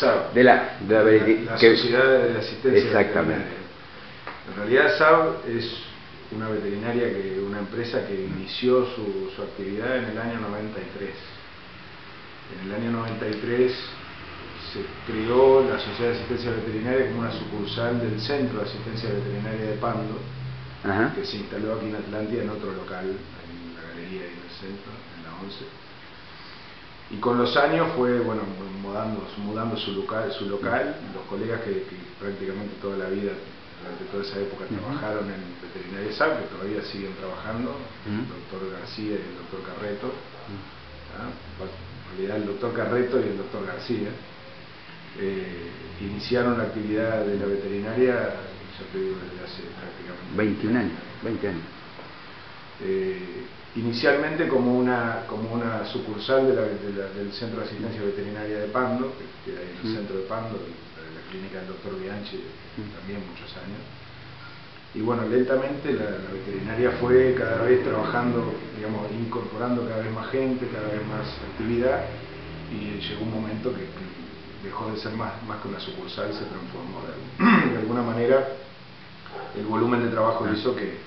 SAB. La Sociedad de Asistencia exactamente. Veterinaria. En realidad SAB es una empresa que inició su actividad en el año 93. En el año 93 se creó la Sociedad de Asistencia Veterinaria como una sucursal del Centro de Asistencia Veterinaria de Pando, que se instaló aquí en Atlántida en otro local, en la galería y en el centro, en la 11. Y con los años fue mudando su local. Los colegas que prácticamente toda la vida, durante toda esa época, trabajaron en Veterinaria SAB, que todavía siguen trabajando, el doctor García y el doctor Carreto. En realidad el doctor Carreto y el doctor García iniciaron la actividad de la veterinaria, ya te digo, desde hace prácticamente 21 años, 20 años. Inicialmente como una sucursal del Centro de Asistencia Veterinaria de Pando, que queda en el centro de Pando, la clínica del doctor Bianchi, también muchos años. Y bueno, lentamente la veterinaria fue cada vez trabajando, digamos, incorporando cada vez más gente, cada vez más actividad, y llegó un momento que dejó de ser más que una sucursal, se transformó de alguna manera. El volumen de trabajo hizo que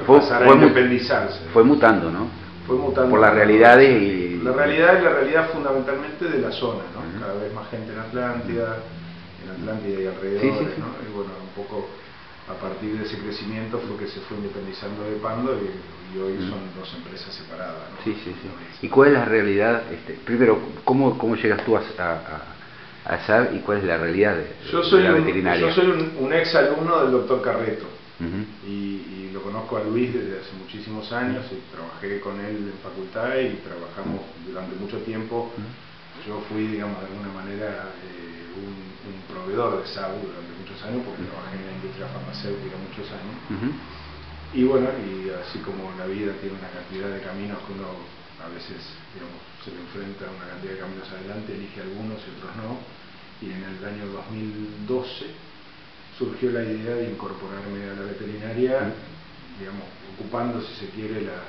pasara a independizarse. Fue mutando, ¿no? Fue mutando por las realidades y la realidad fundamentalmente de la zona, ¿no? Cada vez más gente en Atlántida y alrededores, ¿no? Y bueno, un poco a partir de ese crecimiento fue que se fue independizando de Pando y hoy son dos empresas separadas, ¿no? Sí. ¿Y cuál es la realidad? Primero, ¿cómo llegas tú a SAB y cuál es la realidad de la veterinaria? Yo soy un ex alumno del doctor Carreto. Y lo conozco a Luis desde hace muchísimos años y trabajé con él en facultad y trabajamos durante mucho tiempo. Yo fui, digamos, de alguna manera un proveedor de SAB durante muchos años porque trabajé en la industria farmacéutica muchos años. Y bueno, y así como la vida tiene una cantidad de caminos que uno a veces, digamos, se le enfrenta a una cantidad de caminos adelante, elige algunos y otros no. Y en el año 2012 surgió la idea de incorporarme a la veterinaria, digamos, ocupando, si se quiere, la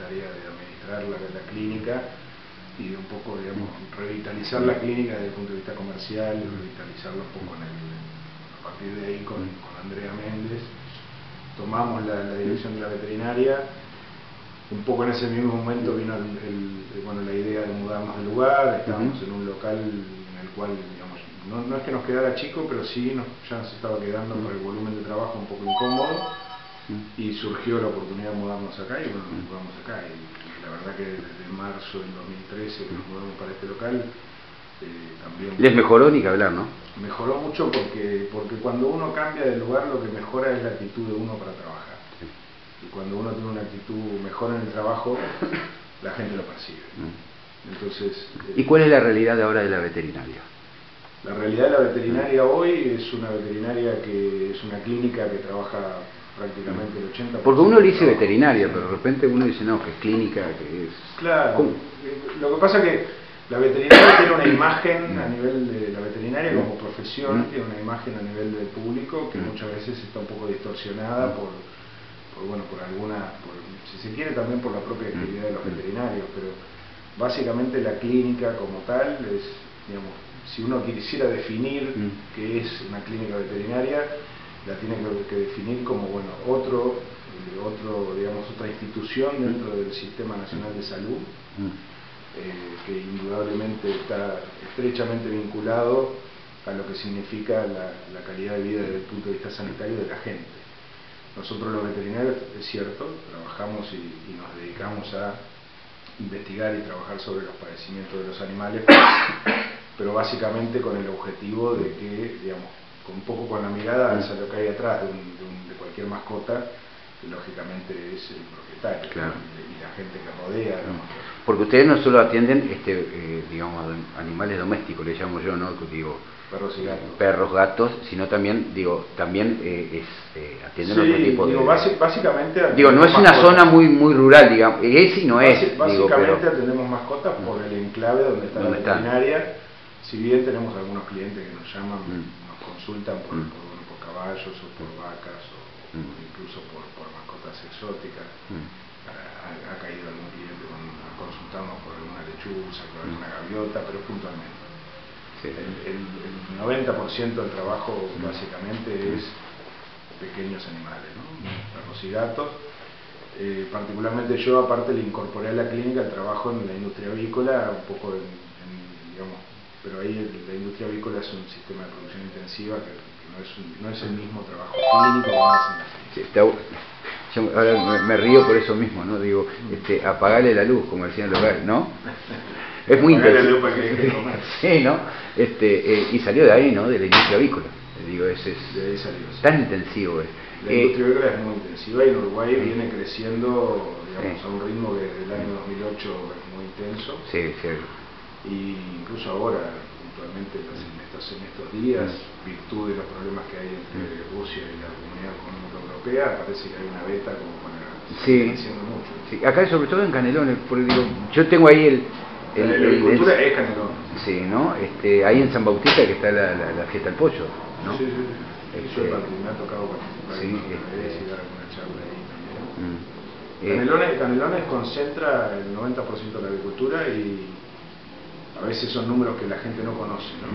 tarea de administrar la clínica y de un poco, digamos, revitalizar la clínica desde el punto de vista comercial, revitalizarla un poco a partir de ahí con Andrea Méndez. Tomamos la dirección de la veterinaria. Un poco en ese mismo momento vino la idea de mudarnos de lugar. Estábamos en un local en el cual, digamos, no es que nos quedara chico, pero sí ya nos estaba quedando por el volumen de trabajo un poco incómodo, y surgió la oportunidad de mudarnos acá y bueno, nos mudamos acá. Y la verdad que desde marzo del 2013 que nos mudamos para este local, también... Les mejoró ni que hablar, ¿no? Mejoró mucho porque cuando uno cambia de lugar, lo que mejora es la actitud de uno para trabajar. Y cuando uno tiene una actitud mejor en el trabajo, la gente lo percibe. Entonces, ¿y cuál es la realidad ahora de la veterinaria? La realidad de la veterinaria hoy es una veterinaria que es una clínica que trabaja prácticamente el 80%. Porque uno le dice veterinaria, pero de repente uno dice no, que es clínica, que es... Claro, lo que pasa es que la veterinaria tiene una imagen a nivel de la veterinaria como profesión, tiene una imagen a nivel del público que muchas veces está un poco distorsionada si se quiere también por la propia actividad de los veterinarios, pero básicamente la clínica como tal es, digamos, si uno quisiera definir qué es una clínica veterinaria, la tiene que definir como otra institución dentro del Sistema Nacional de Salud, que indudablemente está estrechamente vinculado a lo que significa la calidad de vida desde el punto de vista sanitario de la gente. Nosotros los veterinarios, es cierto, trabajamos y nos dedicamos a investigar y trabajar sobre los padecimientos de los animales, pero básicamente con el objetivo de que, digamos, un poco con la mirada hacia lo que hay atrás de cualquier mascota, que lógicamente es el propietario, claro, y la gente que rodea la mascota. Porque ustedes no solo atienden, digamos, animales domésticos, le llamo yo, ¿no? Digo, perros, gatos, sino también, atienden otro tipo de... Básicamente no es una zona muy rural, digamos, es y no es. Básicamente atendemos mascotas por el enclave donde está la veterinaria, si bien tenemos algunos clientes que nos llaman, nos consultan por caballos o por vacas o incluso por mascotas exóticas. Ha caído algún cliente consultando por alguna lechuza, por alguna gaviota, pero puntualmente. Sí. El 90% del trabajo básicamente es pequeños animales, ¿no? Perros y gatos. Particularmente yo, aparte, le incorporé a la clínica el trabajo en la industria avícola, un poco digamos, pero ahí la industria avícola es un sistema de producción intensiva que no es el mismo trabajo clínico que hacen las clínicas. Yo ahora me río por eso mismo, ¿no? Digo, apagarle la luz, como decían los gallos, ¿no? Es muy interesante. Sí, ¿no? Y salió de ahí, ¿no? De la industria avícola. Digo, de ahí salió, sí. Tan intensivo es. La industria avícola es muy intensiva y en Uruguay viene creciendo, digamos, a un ritmo que desde el año 2008 es muy intenso. Sí, sí. Y incluso ahora, puntualmente en estos días, virtud de los problemas que hay entre Rusia y la Comunidad Económica Europea, parece que hay una beta como para seguir creciendo mucho. Sí, acá sobre todo en Canelones, porque digo, yo tengo ahí la agricultura es Canelones. Sí, ¿no? Ahí en San Bautista que está la fiesta del pollo, ¿no? Sí, sí, sí. Me ha tocado participar en vez y dar alguna charla ahí también. Canelones concentra el 90% de la agricultura y a veces son números que la gente no conoce, ¿no?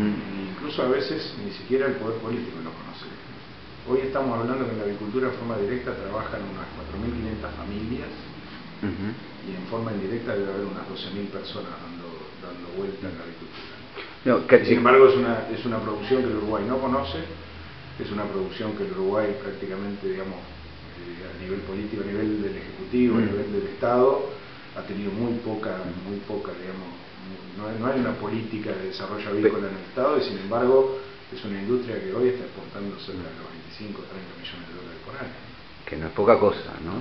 Incluso a veces ni siquiera el poder político lo conoce. Hoy estamos hablando que en la agricultura en forma directa trabajan unas 4.500 familias y en forma indirecta debe haber unas 12.000 personas dando vuelta en la agricultura. Sin embargo, es una producción que el Uruguay no conoce, es una producción que el Uruguay prácticamente, digamos, a nivel político, a nivel del Ejecutivo, a nivel del Estado, ha tenido muy poca, digamos, no hay una política de desarrollo avícola en el Estado y sin embargo es una industria que hoy está exportando cerca de los 25 o 30 millones de dólares por año. Que no es poca cosa, ¿no?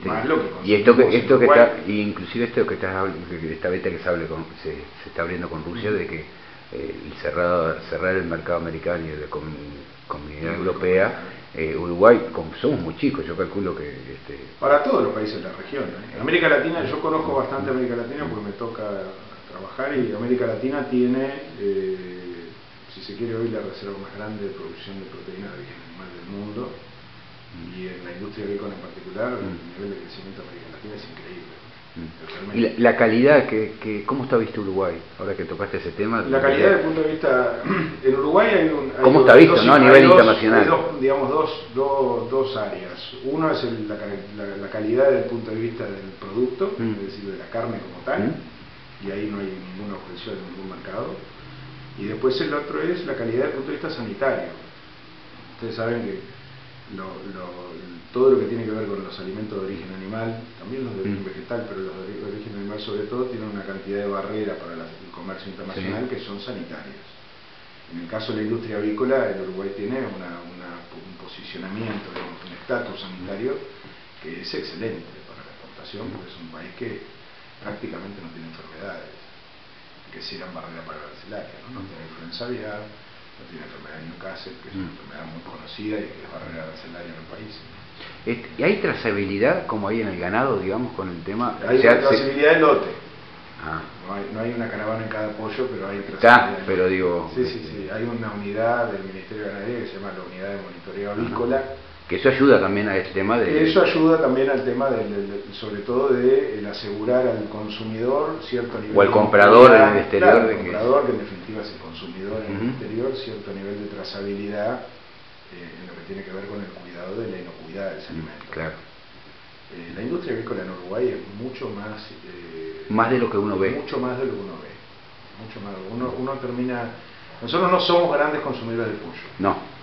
Más lo que y esto que está, y inclusive esto que esta beta que se está abriendo con Rusia de que cerrar el mercado americano y de la comunidad europea, Uruguay, como somos muy chicos, yo calculo que para todos los países de la región, En América Latina, yo conozco bastante América Latina porque me toca trabajar y América Latina tiene, si se quiere hoy, la reserva más grande de producción de proteína de origen animal del mundo. Y en la industria agrícola en particular, el nivel de crecimiento de América Latina es increíble. ¿Y la calidad, cómo está visto Uruguay? Ahora que tocaste ese tema. La calidad desde el punto de vista... En Uruguay hay ¿Cómo está visto, no? A nivel internacional. Hay dos áreas. Uno es la calidad desde el punto de vista del producto, es decir, de la carne como tal, y ahí no hay ninguna objeción en ningún mercado. Y después el otro es la calidad desde el punto de vista sanitario. Ustedes saben que todo lo que tiene que ver con los alimentos de origen animal, también los de origen vegetal, pero los de origen animal sobre todo, tienen una cantidad de barreras para el comercio internacional que son sanitarias. En el caso de la industria avícola, el Uruguay tiene un posicionamiento, digamos, un estatus sanitario que es excelente para la exportación, porque es un país que prácticamente no tiene enfermedades que sirvan barrera para la parasitaria, ¿no? No tiene influenza aviar, no tiene enfermedad de Newcastle, que es una enfermedad muy conocida y que es barrera arancelaria en el país. ¿Y hay trazabilidad como hay en el ganado, digamos, con el tema? Hay trazabilidad de lote. No hay una caravana en cada pollo, pero hay trazabilidad. Pero digo... Sí. Hay una unidad del Ministerio de Ganadería que se llama la Unidad de Monitoreo Avícola. Que eso ayuda también a este tema de... Eso ayuda también al tema, sobre todo, de asegurar al consumidor cierto nivel... O al comprador en el exterior. Claro, el comprador, que en definitiva es el consumidor en el exterior, cierto nivel de trazabilidad en lo que tiene que ver con el cuidado de la inocuidad del alimento. Claro. La industria agrícola en Uruguay es mucho más... más de lo que uno ve. Mucho más de lo que uno ve. Mucho más. Uno termina... Nosotros no somos grandes consumidores de pollo. No.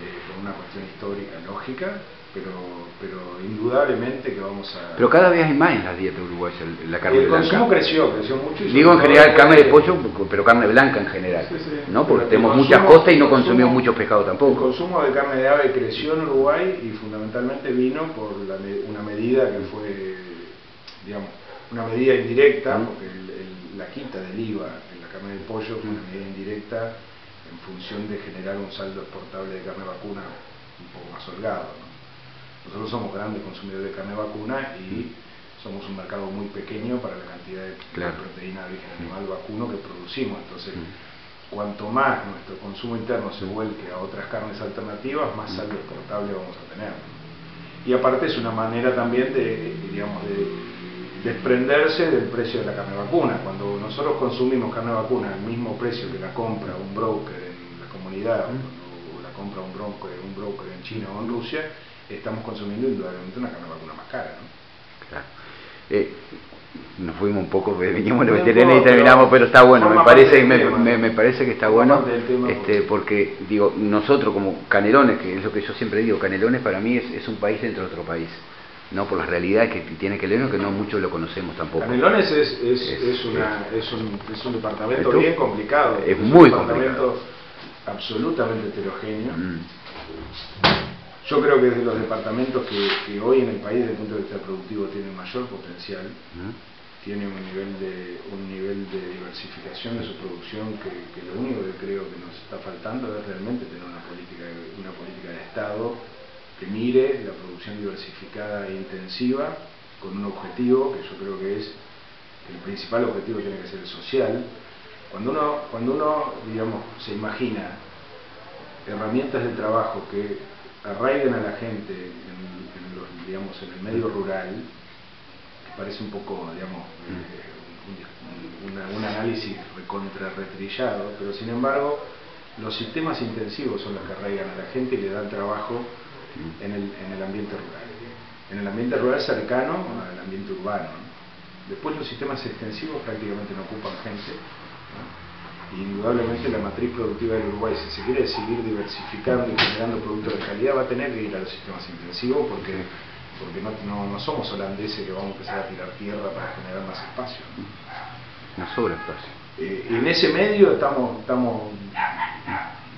Por una cuestión histórica, lógica, pero indudablemente que vamos a... Pero cada vez hay más en las dietas uruguayas la carne blanca. El consumo creció mucho. Digo en general carne de pollo, pero carne blanca en general, ¿no? Porque tenemos muchas costas y no consumimos mucho pescado tampoco. El consumo de carne de ave creció en Uruguay y fundamentalmente vino por una medida que fue, digamos, una medida indirecta, porque la quita del IVA en la carne de pollo fue una medida indirecta en función de generar un saldo exportable de carne vacuna un poco más holgado, ¿no? Nosotros somos grandes consumidores de carne vacuna y somos un mercado muy pequeño para la cantidad de proteína de origen animal vacuno que producimos. Entonces, cuanto más nuestro consumo interno se vuelque a otras carnes alternativas, más saldo exportable vamos a tener. Y aparte es una manera también de desprenderse del precio de la carne vacuna. Cuando nosotros consumimos carne vacuna al mismo precio que la compra un broker en la comunidad o la compra un broker en China o en Rusia, estamos consumiendo indudablemente una carne vacuna más cara, ¿no? Claro. Nos fuimos un poco, veníamos de veterinaria y terminamos, pero está bueno, me parece que está bueno, porque digo, nosotros como Canelones, que es lo que yo siempre digo, Canelones para mí es un país dentro de otro país, no por las realidades que tiene Canelones, que no muchos lo conocemos tampoco. Canelones es un departamento bien complicado, es muy complicado, un departamento absolutamente heterogéneo. Yo creo que es de los departamentos que hoy en el país desde el punto de vista productivo tiene mayor potencial, tiene un nivel de diversificación de su producción que lo único que creo que nos está faltando es realmente tener una política de Estado que mire la producción diversificada e intensiva con un objetivo que yo creo que es el principal objetivo tiene que ser el social. Cuando uno digamos, se imagina herramientas de trabajo que arraigan a la gente en el medio rural, que parece un poco, digamos, un análisis retrillado, pero sin embargo los sistemas intensivos son los que arraigan a la gente y le dan trabajo en el ambiente rural. En el ambiente rural cercano al ambiente urbano, ¿no? Después los sistemas extensivos prácticamente no ocupan gente, ¿no? Indudablemente la matriz productiva del Uruguay, si se quiere seguir diversificando y generando productos de calidad, va a tener que ir a los sistemas intensivos porque no somos holandeses que vamos a empezar a tirar tierra para generar más espacio, ¿no? Nos sobra espacio. En ese medio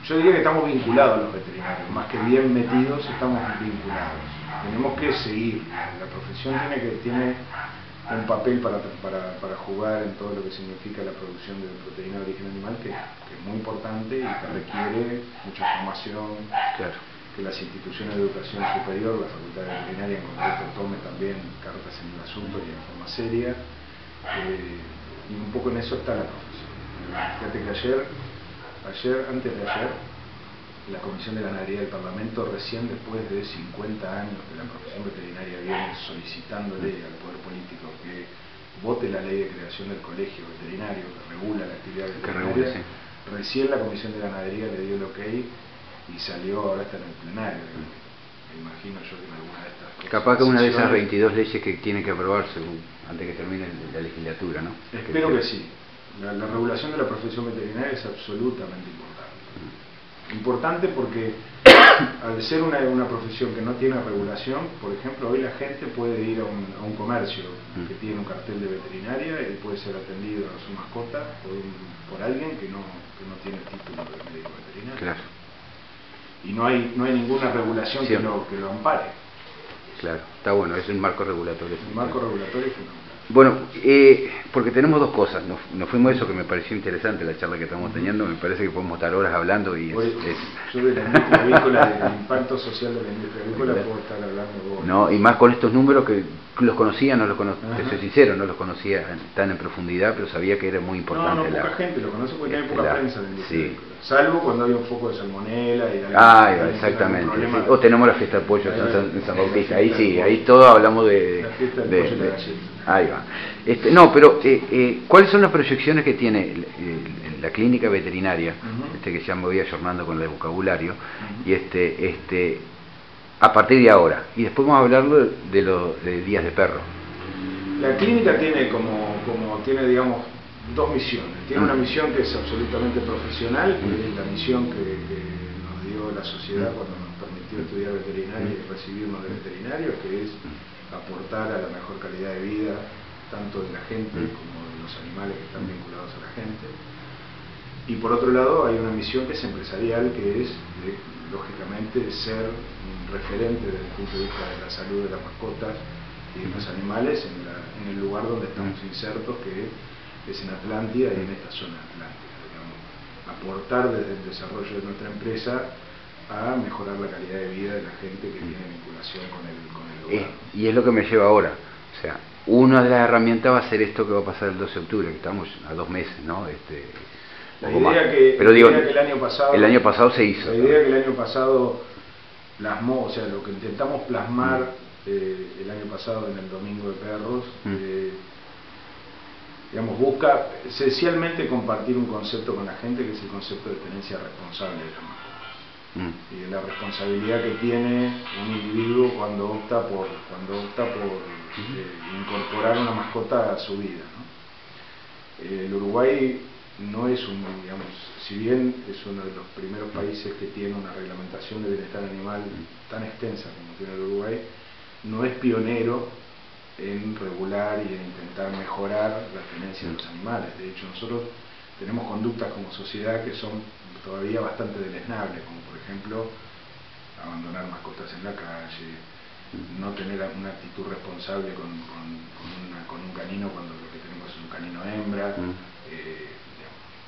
yo diría que estamos vinculados los veterinarios, más que bien metidos, estamos vinculados. Tenemos que seguir, la profesión tiene un papel para jugar en todo lo que significa la producción de proteína de origen animal que es muy importante y que requiere mucha formación, claro. Que las instituciones de educación superior, la Facultad de Veterinaria en concreto, tome también cartas en el asunto y en forma seria, y un poco en eso está la profesión. Fíjate que antes de ayer, la Comisión de Ganadería del Parlamento, recién después de 50 años que la profesión veterinaria viene solicitándole al poder político que vote la ley de creación del colegio veterinario que regula la actividad veterinaria, recién la Comisión de Ganadería le dio el ok y salió, ahora está en el plenario. Me imagino yo que en alguna de estas cosas, capaz que una de esas 22 leyes que tiene que aprobarse antes que termine la legislatura, ¿no? Espero que sí. La regulación de la profesión veterinaria es absolutamente importante. Importante porque al ser una profesión que no tiene regulación, por ejemplo, hoy la gente puede ir a un comercio que tiene un cartel de veterinaria y puede ser atendido a su mascota por alguien que no tiene título de médico veterinario. Claro. Y no hay ninguna regulación que lo ampare. Claro, está bueno, es un marco regulatorio. Un marco regulatorio es fundamental. Bueno, porque tenemos dos cosas, nos fuimos de eso que me pareció interesante la charla que estamos teniendo, me parece que podemos estar horas hablando y yo de la industria avícola, del impacto social de la industria avícola puedo estar hablando vos. No, y más con estos números que los conocía, te soy sincero, no los conocía tan en profundidad, pero sabía que era muy importante. Poca gente lo conoce porque hay poca prensa en la industria avícola. Sí. Salvo cuando hay un foco de salmonela y exactamente. Sí. O tenemos la fiesta del pollo en San Bautista, ahí sí, ahí todos hablamos de... La fiesta del pollo y la galleta. Ahí va. No, pero ¿cuáles son las proyecciones que tiene la clínica veterinaria? Que ya me voy ayornando con el vocabulario, y a partir de ahora. Y después vamos a hablar de días de perro. La clínica tiene tiene, digamos, dos misiones. Tiene una misión que es absolutamente profesional, que es la misión que nos dio la sociedad cuando nos permitió estudiar veterinaria y recibirnos de veterinarios, que es aportar a la mejor calidad de vida tanto de la gente como de los animales que están vinculados a la gente. Y por otro lado hay una misión que es empresarial, que es lógicamente ser un referente desde el punto de vista de la salud de las mascotas y de los animales en el lugar donde estamos insertos, que es en Atlántida y en esta zona atlántica, digamos, aportar desde el desarrollo de nuestra empresa a mejorar la calidad de vida de la gente que tiene vinculación con el lugar. Y es lo que me lleva ahora, o sea, una de las herramientas va a ser esto que va a pasar el 12 de octubre, que estamos a 2 meses, ¿no? La idea que el año pasado se hizo. La idea que el año pasado plasmó, o sea, lo que intentamos plasmar el año pasado en el Domingo de Perros, digamos, busca esencialmente compartir un concepto con la gente, que es el concepto de tenencia responsable de las mascotas. Y de la responsabilidad que tiene un individuo cuando opta por incorporar una mascota a su vida, ¿no? El Uruguay no es digamos, si bien es uno de los primeros países que tiene una reglamentación de bienestar animal tan extensa como tiene el Uruguay, no es pionero en regular y en intentar mejorar la tenencia de los animales. De hecho, nosotros tenemos conductas como sociedad que son todavía bastante deleznables, como por ejemplo abandonar mascotas en la calle, no tener una actitud responsable con un canino cuando lo que tenemos es un canino hembra,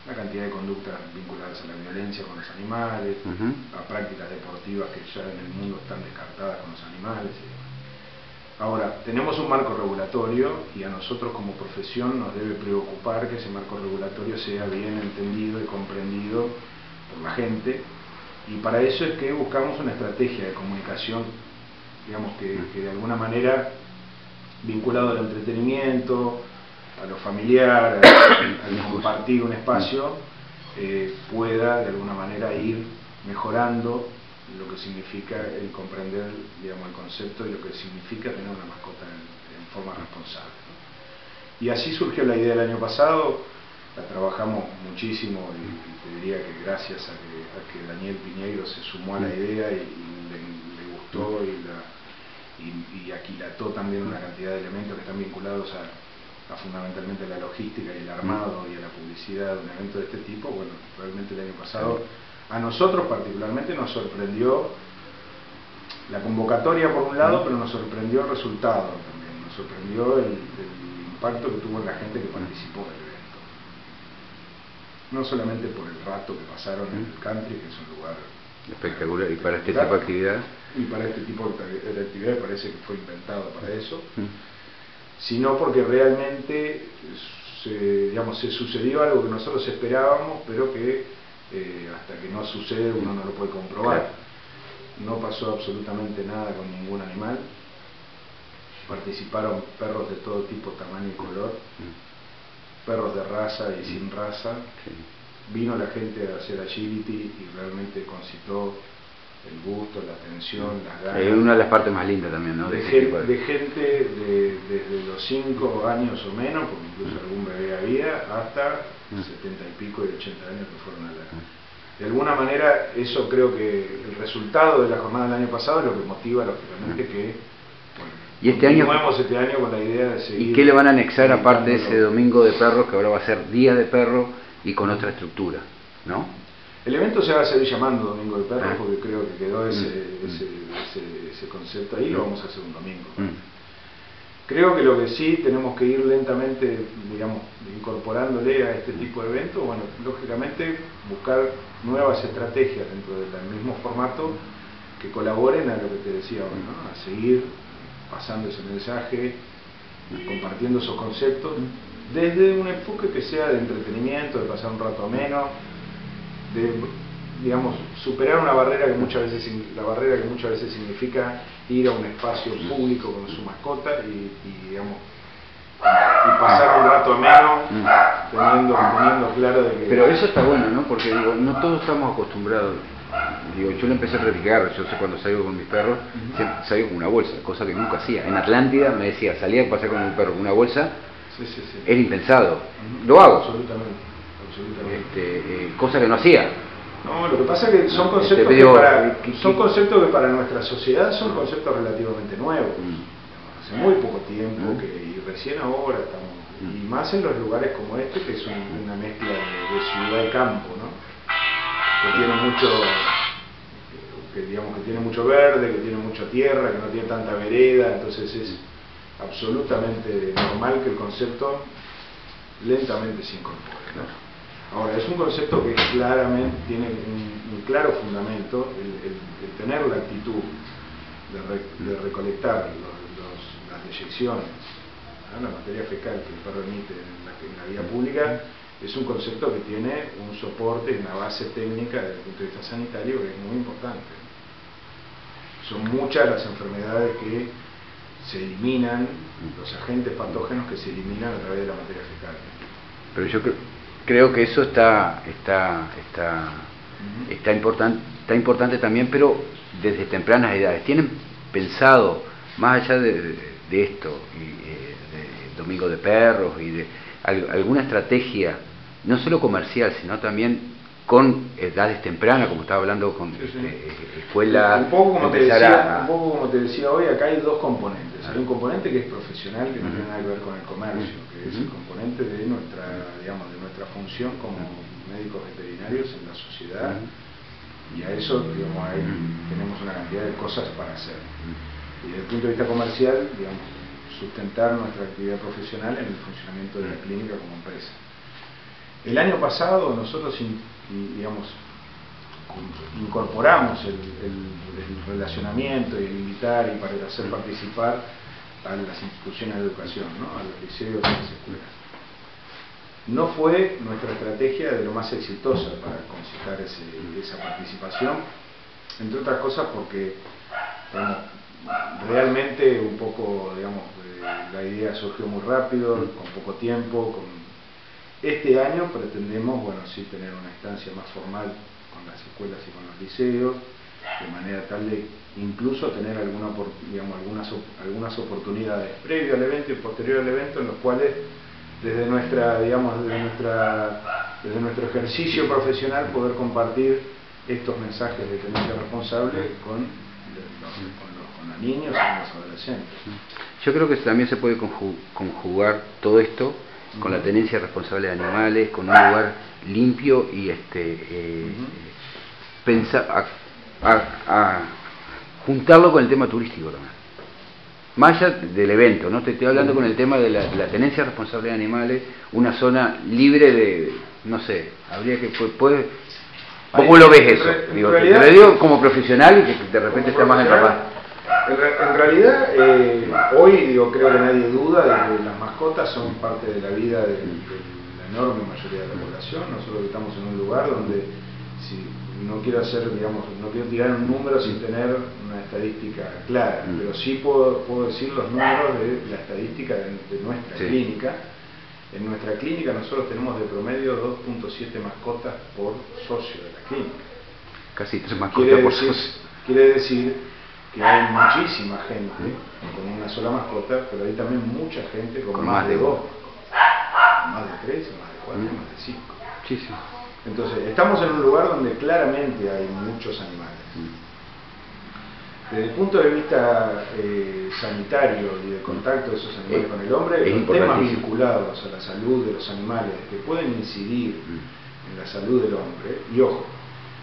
una cantidad de conductas vinculadas a la violencia con los animales, a prácticas deportivas que ya en el mundo están descartadas con los animales. Ahora, tenemos un marco regulatorio y a nosotros como profesión nos debe preocupar que ese marco regulatorio sea bien entendido y comprendido por la gente, y para eso es que buscamos una estrategia de comunicación, digamos, que de alguna manera, vinculado al entretenimiento, a lo familiar, al compartir un espacio, pueda de alguna manera ir mejorando lo que significa el comprender, digamos, el concepto y lo que significa tener una mascota en forma responsable, ¿no? Y así surgió la idea el año pasado, la trabajamos muchísimo y te diría que gracias a que Daniel Piñeiro se sumó a la idea y le gustó y aquilató también una cantidad de elementos que están vinculados a fundamentalmente la logística y el armado y a la publicidad de un evento de este tipo. Bueno, realmente el año pasado a nosotros particularmente nos sorprendió la convocatoria por un lado, pero nos sorprendió el resultado también, nos sorprendió el impacto que tuvo en la gente que participó del evento. No solamente por el rato que pasaron en el country, que es un lugar espectacular, y para este tipo de actividad. Y para este tipo de actividad parece que fue inventado para eso, sino porque realmente se sucedió algo que nosotros esperábamos, pero que hasta que no sucede uno no lo puede comprobar. No pasó absolutamente nada con ningún animal. Participaron perros de todo tipo, tamaño y color, perros de raza y sin raza. Vino la gente a hacer agility y realmente concitó el gusto, la atención, las ganas. Es una de las partes más lindas también, ¿no? De gente desde los 5 años o menos, porque incluso algún bebé había, hasta 70 y pico y 80 años que fueron a la... De alguna manera, eso creo que el resultado de la jornada del año pasado es lo que motiva lógicamente que... Bueno, y este año, este año con la idea de seguir... ¿Y qué le van a anexar aparte de ese domingo de perro, que ahora va a ser día de perro y con otra estructura, ¿no? El evento se va a seguir llamando Domingo de Perros porque creo que quedó ese concepto ahí, lo vamos a hacer un domingo. Creo que lo que sí tenemos que ir lentamente, digamos, incorporándole a este tipo de eventos, bueno, lógicamente buscar nuevas estrategias dentro del mismo formato que colaboren a lo que te decía hoy, ¿no? A seguir pasando ese mensaje, compartiendo esos conceptos, desde un enfoque que sea de entretenimiento, de pasar un rato ameno, de, digamos, superar una barrera que muchas veces significa ir a un espacio público con su mascota y digamos, y pasar un rato ameno teniendo claro de que... Pero eso está bueno, ¿no? Porque digo, no todos estamos acostumbrados. Digo, yo lo empecé a practicar, yo sé, cuando salgo con mis perros, salgo con una bolsa, cosa que nunca hacía. En Atlántida me decía, salía a pasar con mi perro con una bolsa, era impensado. Lo hago. Absolutamente. Cosa que no hacía. No, lo que pasa es que son conceptos que para nuestra sociedad son conceptos relativamente nuevos. Hace muy poco tiempo y recién ahora estamos, y más en los lugares como este, que es una mezcla de ciudad y campo, ¿no? Que tiene mucho verde, que tiene mucha tierra, que no tiene tanta vereda, entonces es absolutamente normal que el concepto lentamente se incorpore, ¿no? Ahora, es un concepto que claramente tiene un claro fundamento, el tener la actitud de recolectar las deyecciones, ¿no? La materia fecal que el perro emite en la vía pública, es un concepto que tiene un soporte, una base técnica desde el punto de vista sanitario que es muy importante. Son muchas las enfermedades que se eliminan los agentes patógenos que se eliminan a través de la materia fecal. Pero yo creo que eso está importante también, pero desde tempranas edades. ¿Tienen pensado, más allá de esto, de Domingo de Perros y de alguna estrategia, no solo comercial, sino también con edades tempranas, como estaba hablando con escuelas? Un poco como te decía hoy, acá hay dos componentes. Hay un componente que es profesional, que no tiene nada que ver con el comercio, que es el componente de nuestra función como médicos veterinarios en la sociedad, y a eso tenemos una cantidad de cosas para hacer. Y desde el punto de vista comercial, sustentar nuestra actividad profesional en el funcionamiento de la clínica como empresa. El año pasado nosotros incorporamos el relacionamiento y el invitar y para hacer participar a las instituciones de educación, ¿no? A los liceos y a las escuelas. No fue nuestra estrategia de lo más exitosa para concitar esa participación, entre otras cosas porque realmente un poco, la idea surgió muy rápido, con poco tiempo. Este año pretendemos, sí tener una instancia más formal con las escuelas y con los liceos, de manera tal de incluso tener algunas oportunidades previo al evento y posterior al evento, en los cuales desde nuestro ejercicio profesional poder compartir estos mensajes de tenencia responsable con los niños y los adolescentes. Yo creo que también se puede conjugar todo esto con la tenencia responsable de animales, con un lugar limpio y pensar a juntarlo con el tema turístico también. Más allá del evento, ¿no? Te estoy hablando con el tema de la tenencia responsable de animales, una zona libre de, no sé, habría que ¿cómo lo ves eso? Te lo digo como profesional y que de repente está más empapado. En realidad, hoy creo que nadie duda de que las mascotas son parte de la vida de la enorme mayoría de la población. Nosotros estamos en un lugar donde, no quiero tirar un número sin tener una estadística clara, pero sí puedo decir los números de la estadística de nuestra clínica. En nuestra clínica nosotros tenemos de promedio 2.7 mascotas por socio de la clínica. Casi 3 mascotas por socio. Quiere decir que hay muchísima gente con una sola mascota, pero hay también mucha gente con más de 2, más de 3, más de 4, más de 5. Sí, sí. Entonces, estamos en un lugar donde claramente hay muchos animales. Desde el punto de vista sanitario y de contacto de esos animales con el hombre, los temas vinculados a la salud de los animales que pueden incidir en la salud del hombre, y ojo,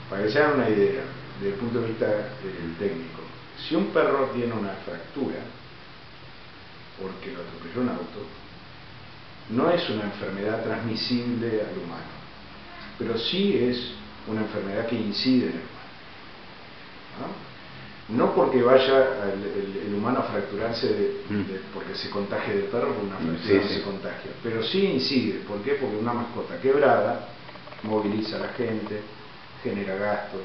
para que se hagan una idea, desde el punto de vista técnico, si un perro tiene una fractura porque lo atropelló un auto, no es una enfermedad transmisible al humano, pero sí es una enfermedad que incide en el humano, ¿no? No porque vaya el humano a fracturarse porque se contagie del perro, porque una fractura se contagia, pero sí incide. ¿Por qué? Porque una mascota quebrada moviliza a la gente, genera gastos.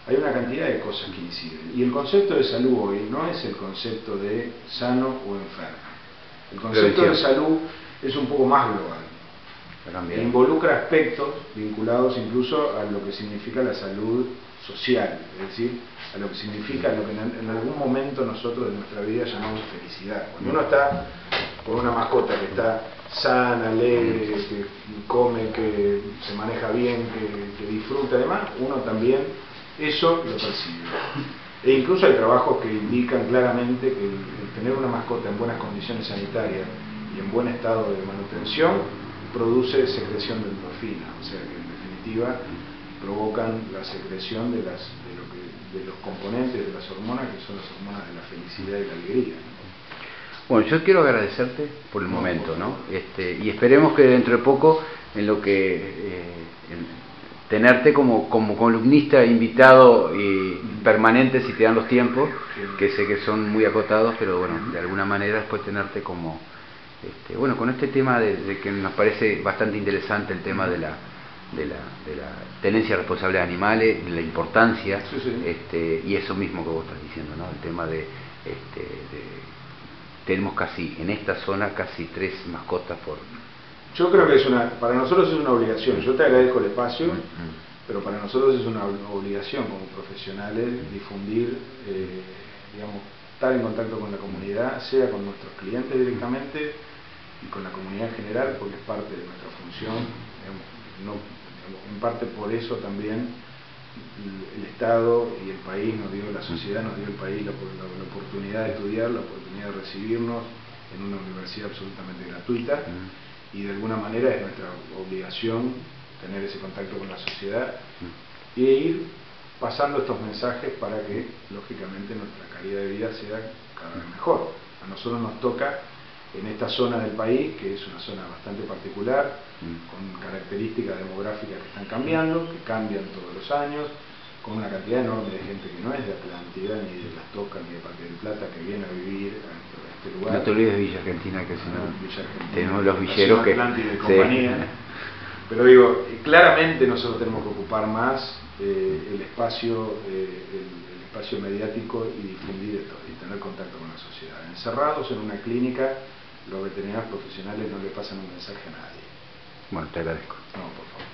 Hay una cantidad de cosas que inciden. Y el concepto de salud hoy no es el concepto de sano o enfermo. El concepto de salud es un poco más global. E involucra aspectos vinculados incluso a lo que significa la salud social, es decir, a lo que significa lo que en algún momento nosotros de nuestra vida llamamos felicidad. Cuando uno está con una mascota que está sana, alegre, que come, que se maneja bien, que disfruta, además, uno también eso lo percibe. E incluso hay trabajos que indican claramente que el tener una mascota en buenas condiciones sanitarias y en buen estado de manutención produce secreción de endorfina, o sea que en definitiva provocan la secreción de los componentes de las hormonas que son las hormonas de la felicidad y la alegría. Bueno, yo quiero agradecerte por el momento, ¿no? Y esperemos que dentro de poco, en lo que tenerte como columnista invitado y permanente si te dan los tiempos, que sé que son muy acotados, pero bueno, de alguna manera después tenerte como con este tema de que nos parece bastante interesante el tema de la tenencia responsable de animales, de la importancia, y eso mismo que vos estás diciendo, ¿no? El tema de tenemos casi, en esta zona, casi 3 mascotas por... Yo creo que para nosotros es una obligación. Yo te agradezco el espacio, pero para nosotros es una obligación como profesionales difundir, digamos, estar en contacto con la comunidad, sea con nuestros clientes directamente y con la comunidad en general, porque es parte de nuestra función. En parte por eso también el Estado y el país nos dio, la sociedad nos dio el país la oportunidad de estudiar, la oportunidad de recibirnos en una universidad absolutamente gratuita, y de alguna manera es nuestra obligación tener ese contacto con la sociedad e ir pasando estos mensajes para que lógicamente nuestra calidad de vida sea cada vez mejor. A nosotros nos toca en esta zona del país, que es una zona bastante particular, con características demográficas que están cambiando, que cambian todos los años, con una cantidad enorme de gente que no es de Atlántida, ni de Las Tocas, ni de Parque del Plata, que viene a vivir a este lugar. No te olvides de Villa Argentina, que si no, Villa Argentina, tenemos los villeros que... Atlántida y compañía. Pero digo, claramente nosotros tenemos que ocupar más el espacio mediático y difundir esto, y tener contacto con la sociedad. Encerrados en una clínica, los veterinarios profesionales no le pasan un mensaje a nadie. Bueno, te agradezco. No, por favor.